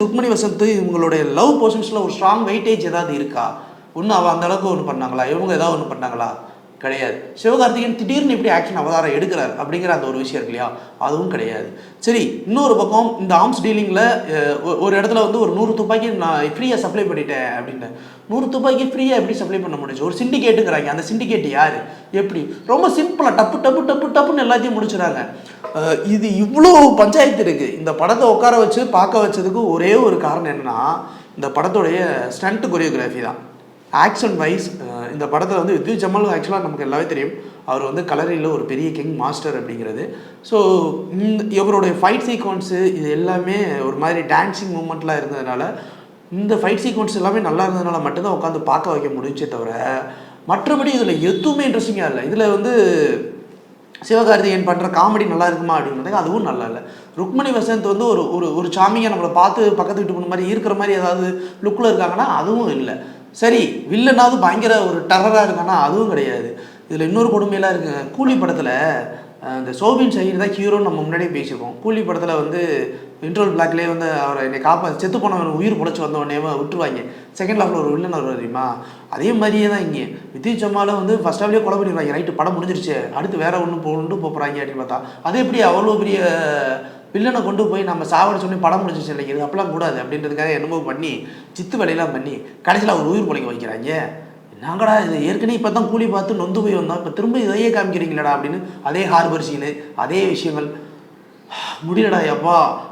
ருக்மணி வசந்த் இவங்களுடைய லவ் போர்ஷன்ஸ்ல ஒரு strong weightage ஏதாவது இருக்கா? ஒண்ணு அவ அந்த அளவுக்கு ஒண்ணு பண்ணாங்களா? இவங்க ஏதாவது ஒண்ணு பண்ணாங்களா? கிடையாது. சிவகார்த்திகேயன் திடீர்னு எப்படி ஆக்ஷன் அவதாரம் எடுக்கிறார் அப்படிங்கிற அந்த ஒரு விஷயம் இருக்கு இல்லையா? அதுவும் கிடையாது. சரி, இன்னொரு பக்கம் இந்த ஆர்ம்ஸ் டீலிங்ல ஒரு இடத்துல வந்து ஒரு 100 துப்பாக்கி நான் ஃப்ரீயா சப்ளை பண்ணிட்டேன் அப்படின்னு. 100 துப்பாக்கி ஃப்ரீயா எப்படி சப்ளை பண்ண முடிஞ்சுச்சு? ஒரு சிண்டிகேட்டுங்கிறாங்க. அந்த சிண்டிகேட் யாரு? எப்படி? ரொம்ப சிம்பிளா டப்பு டப்பு டப்பு டப்புன்னு எல்லாத்தையும் முடிச்சுறாங்க. இது இவ்வளோ பஞ்சாயத்து இருக்கு. இந்த படத்தை உட்கார வச்சு பார்க்க வச்சதுக்கு ஒரே ஒரு காரணம் என்னன்னா, இந்த படத்துடைய ஸ்டண்ட் கொரியோகிராஃபி தான். ஆக்ஷன் வைஸ் இந்த படத்தில் வந்து வித்யுத் ஜமால் ஆக்சுவலாக நமக்கு எல்லாமே தெரியும். அவர் வந்து கலரியில் ஒரு பெரிய கிங் மாஸ்டர் அப்படிங்கிறது. ஸோ இவருடைய ஃபைட் சீக்வன்ஸு இது எல்லாமே ஒரு மாதிரி டான்ஸிங் மூமெண்ட்லாம் இருந்ததுனால, இந்த ஃபைட் சீக்வன்ஸ் எல்லாமே நல்லா இருந்ததுனால மட்டும்தான் உட்காந்து பார்க்க வைக்க முடிஞ்சே தவிர, மற்றபடி இதில் எதுவுமே இன்ட்ரெஸ்டிங்காக இல்லை. இதில் வந்து சிவகார்த்திகேயன் பண்ணுற காமெடி நல்லா இருக்குமா அப்படின்றது அதுவும் நல்லா இல்லை. ருக்மணி வசந்த் வந்து ஒரு ஒரு ஒரு சாமியை நம்மளை பார்த்து பக்கத்து வீட்டு பொண்ணு மாதிரி இருக்கிற மாதிரி ஏதாவது லுக்கில் இருக்காங்கன்னா அதுவும் இல்லை. சரி, வில்லனாவது பயங்கர ஒரு டெரராக இருக்கானா அதுவும் கிடையாது. இதில் இன்னொரு கொடுமையெல்லாம் இருக்குங்க. கூலி படத்தில் இந்த சோபின் ஷஹீர் தான் ஹீரோன்னு நம்ம முன்னாடியே பேசியிருக்கோம். கூலி படத்தில் வந்து இன்ட்ரோல் பிளாக்லேயே வந்து அவரை என்னை செத்து போனவன் உயிர் பொழைச்சி வந்தவனே விட்டுருவாங்க. செகண்ட் ஹாஃபில் ஒரு வில்லன் வருவார் தெரியுமா? அதே மாதிரியே தான் இங்கே வித்யுத் ஜமாலும் வந்து ஃபர்ஸ்ட் ஹாஃப்லேயே கொலை பண்ணிடுவாங்க. ரைட்டு, படம் முடிஞ்சிருச்சு, அடுத்து வேற ஒன்று போகிறாங்க அப்படின்னு பார்த்தா அது எப்படி அவ்வளோ பெரிய வில்லனை கொண்டு போய் நம்ம சாவடிச்சோடனே படம் முடிஞ்சிச்சு இல்லைங்க, அப்பெல்லாம் கூடாது அப்படின்றதுக்காக என்னமோ பண்ணி சித்து வேலையெல்லாம் பண்ணி கடைசியில் அவர் உயிர் பொழைக்க வைக்கிறாங்க. நாங்கடா இது ஏற்கனவே இப்போ தான் கூலி பார்த்து நொந்து போய் வந்தோம், இப்போ திரும்ப இதையே காமிக்கிறீங்களடா அப்படின்னு. அதே ஹார்பர் சீனு, அதே விஷயங்கள் முடியலடா எப்பா.